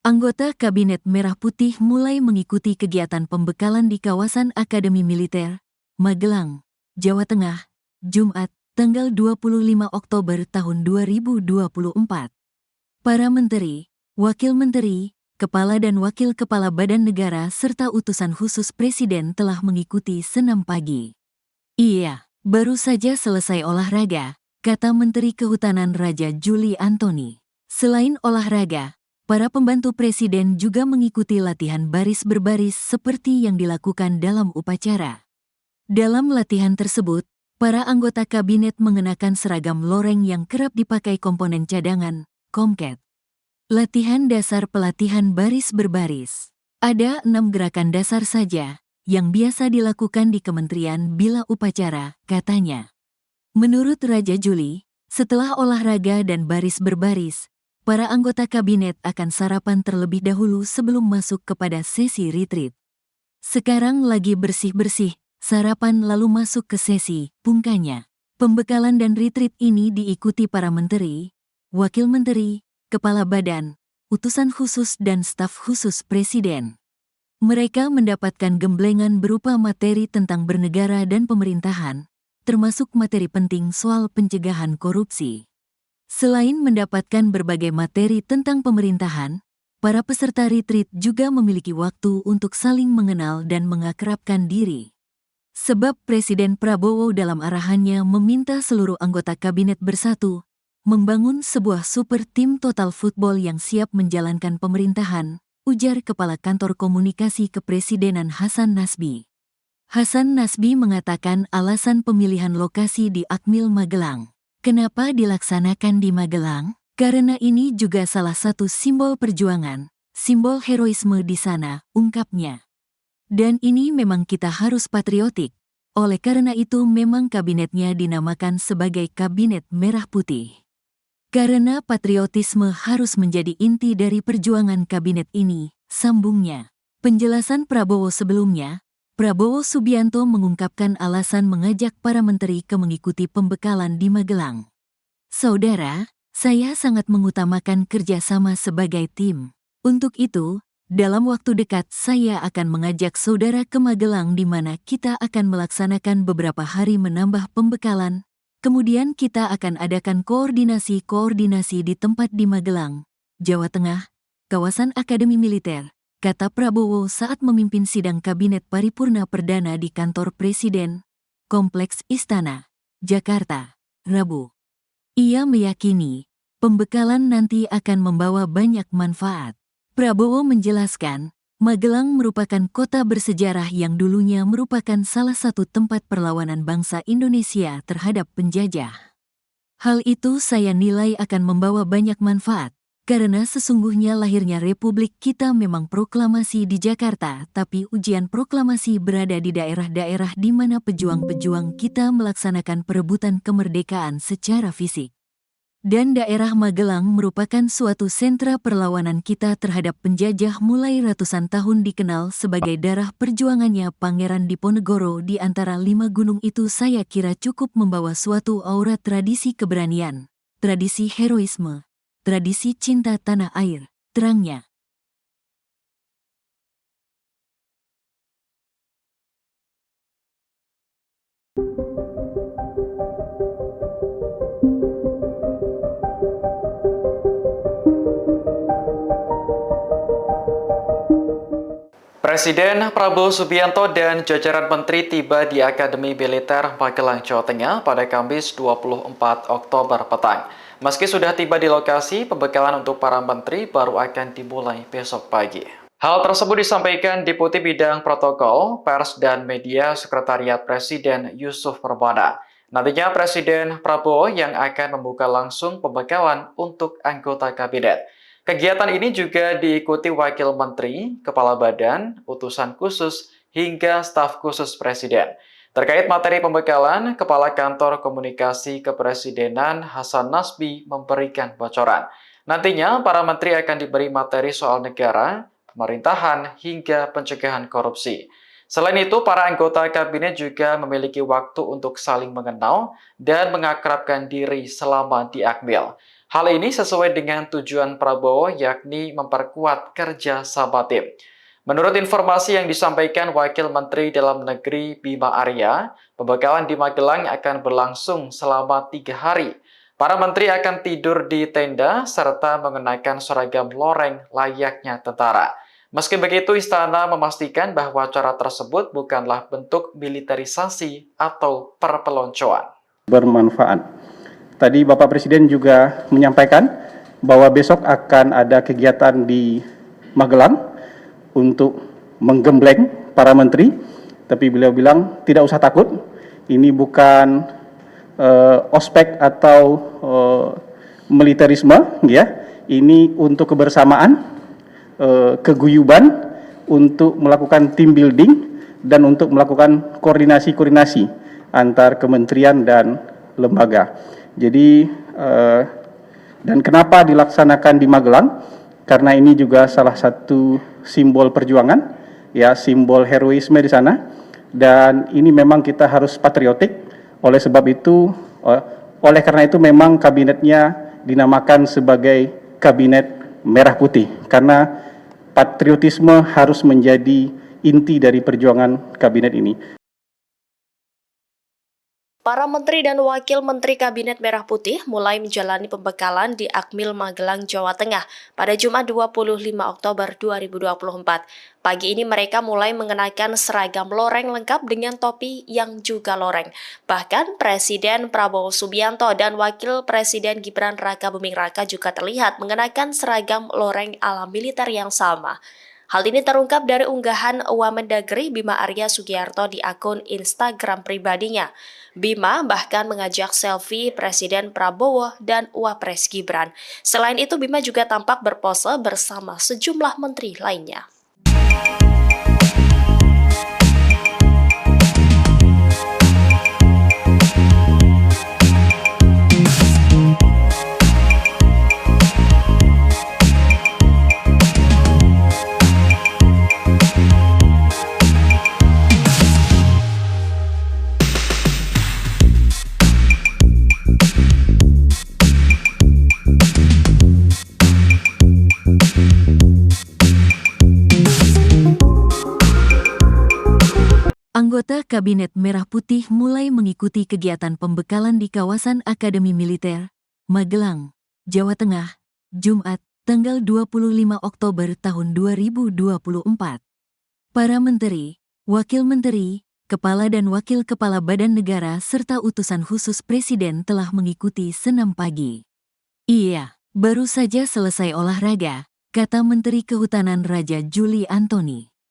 Anggota Kabinet Merah Putih mulai mengikuti kegiatan pembekalan di kawasan Akademi Militer, Magelang, Jawa Tengah, Jumat, tanggal 25 Oktober tahun 2024. Para menteri, wakil menteri, kepala dan wakil kepala badan negara serta utusan khusus presiden telah mengikuti senam pagi. Iya, baru saja selesai olahraga, kata Menteri Kehutanan Raja Juli Antoni. Selain olahraga, para pembantu presiden juga mengikuti latihan baris berbaris seperti yang dilakukan dalam upacara. Dalam latihan tersebut, para anggota kabinet mengenakan seragam loreng yang kerap dipakai komponen cadangan, Komket. Latihan dasar pelatihan baris berbaris. Ada 6 gerakan dasar saja yang biasa dilakukan di kementerian bila upacara, katanya. Menurut Raja Juli, setelah olahraga dan baris berbaris, para anggota kabinet akan sarapan terlebih dahulu sebelum masuk kepada sesi retreat. Sekarang lagi bersih-bersih, sarapan lalu masuk ke sesi, pungkanya. Pembekalan dan retreat ini diikuti para menteri, wakil menteri, kepala badan, utusan khusus dan staf khusus presiden. Mereka mendapatkan gemblengan berupa materi tentang bernegara dan pemerintahan, termasuk materi penting soal pencegahan korupsi. Selain mendapatkan berbagai materi tentang pemerintahan, para peserta retreat juga memiliki waktu untuk saling mengenal dan mengakrabkan diri. Sebab Presiden Prabowo dalam arahannya meminta seluruh anggota kabinet bersatu, membangun sebuah super tim total football yang siap menjalankan pemerintahan, ujar Kepala Kantor Komunikasi Kepresidenan Hasan Nasbi. Hasan Nasbi mengatakan alasan pemilihan lokasi di Akmil Magelang. Kenapa dilaksanakan di Magelang? Karena ini juga salah satu simbol perjuangan, simbol heroisme di sana, ungkapnya. Dan ini memang kita harus patriotik. Oleh karena itu memang kabinetnya dinamakan sebagai Kabinet Merah Putih. Karena patriotisme harus menjadi inti dari perjuangan kabinet ini, sambungnya. Penjelasan Prabowo sebelumnya, Prabowo Subianto mengungkapkan alasan mengajak para menteri ke mengikuti pembekalan di Magelang. Saudara, saya sangat mengutamakan kerjasama sebagai tim. Untuk itu, dalam waktu dekat saya akan mengajak saudara ke Magelang di mana kita akan melaksanakan beberapa hari menambah pembekalan. Kemudian kita akan adakan koordinasi di tempat di Magelang, Jawa Tengah, kawasan Akademi Militer, kata Prabowo saat memimpin sidang Kabinet Paripurna Perdana di kantor Presiden, Kompleks Istana, Jakarta, Rabu. Ia meyakini, pembekalan nanti akan membawa banyak manfaat. Prabowo menjelaskan, Magelang merupakan kota bersejarah yang dulunya merupakan salah satu tempat perlawanan bangsa Indonesia terhadap penjajah. Hal itu saya nilai akan membawa banyak manfaat, karena sesungguhnya lahirnya Republik kita memang proklamasi di Jakarta, tapi ujian proklamasi berada di daerah-daerah di mana pejuang-pejuang kita melaksanakan perebutan kemerdekaan secara fisik. Dan daerah Magelang merupakan suatu sentra perlawanan kita terhadap penjajah mulai ratusan tahun dikenal sebagai darah perjuangannya Pangeran Diponegoro di antara 5 gunung itu saya kira cukup membawa suatu aura tradisi keberanian, tradisi heroisme, tradisi cinta tanah air, terangnya. Presiden Prabowo Subianto dan jajaran menteri tiba di Akademi Militer Magelang, Jawa Tengah pada Kamis 24 Oktober petang. Meski sudah tiba di lokasi, pembekalan untuk para menteri baru akan dimulai besok pagi. Hal tersebut disampaikan Deputi Bidang Protokol, Pers dan Media Sekretariat Presiden Yusuf Permana. Nantinya Presiden Prabowo yang akan membuka langsung pembekalan untuk anggota kabinet. Kegiatan ini juga diikuti Wakil Menteri, Kepala Badan, Utusan Khusus, hingga staf khusus Presiden. Terkait materi pembekalan, Kepala Kantor Komunikasi Kepresidenan Hasan Nasbi memberikan bocoran. Nantinya, para menteri akan diberi materi soal negara, pemerintahan, hingga pencegahan korupsi. Selain itu, para anggota kabinet juga memiliki waktu untuk saling mengenal dan mengakrabkan diri selama di Akmil. Hal ini sesuai dengan tujuan Prabowo, yakni memperkuat kerja sama tim. Menurut informasi yang disampaikan Wakil Menteri Dalam Negeri Bima Arya, pembekalan di Magelang akan berlangsung selama 3 hari. Para menteri akan tidur di tenda serta mengenakan seragam loreng layaknya tentara. Meski begitu, istana memastikan bahwa cara tersebut bukanlah bentuk militerisasi atau perpeloncoan. Bermanfaat. Tadi Bapak Presiden juga menyampaikan bahwa besok akan ada kegiatan di Magelang untuk menggembleng para menteri, tapi beliau bilang tidak usah takut, ini bukan ospek atau militerisme, ya. Ini untuk kebersamaan, keguyuban, untuk melakukan team building dan untuk melakukan koordinasi antar kementerian dan lembaga. Jadi dan kenapa dilaksanakan di Magelang? Karena ini juga salah satu simbol perjuangan, ya, simbol heroisme di sana. Dan ini memang kita harus patriotik. Oleh sebab itu, oleh karena itu memang kabinetnya dinamakan sebagai Kabinet Merah Putih, karena patriotisme harus menjadi inti dari perjuangan kabinet ini. Para menteri dan wakil menteri Kabinet Merah Putih mulai menjalani pembekalan di Akmil Magelang, Jawa Tengah pada Jumat 25 Oktober 2024. Pagi ini mereka mulai mengenakan seragam loreng lengkap dengan topi yang juga loreng. Bahkan Presiden Prabowo Subianto dan Wakil Presiden Gibran Rakabuming Raka juga terlihat mengenakan seragam loreng ala militer yang sama. Hal ini terungkap dari unggahan Wamendagri Bima Arya Sugiarto di akun Instagram pribadinya. Bima bahkan mengajak selfie Presiden Prabowo dan Wapres Gibran. Selain itu, Bima juga tampak berpose bersama sejumlah menteri lainnya. Anggota Kabinet Merah Putih mulai mengikuti kegiatan pembekalan di kawasan Akademi Militer, Magelang, Jawa Tengah, Jumat, tanggal 25 Oktober tahun 2024. Para menteri, wakil menteri, kepala dan wakil kepala badan negara serta utusan khusus presiden telah mengikuti senam pagi. Iya, baru saja selesai olahraga, kata Menteri Kehutanan Raja Juli Antoni.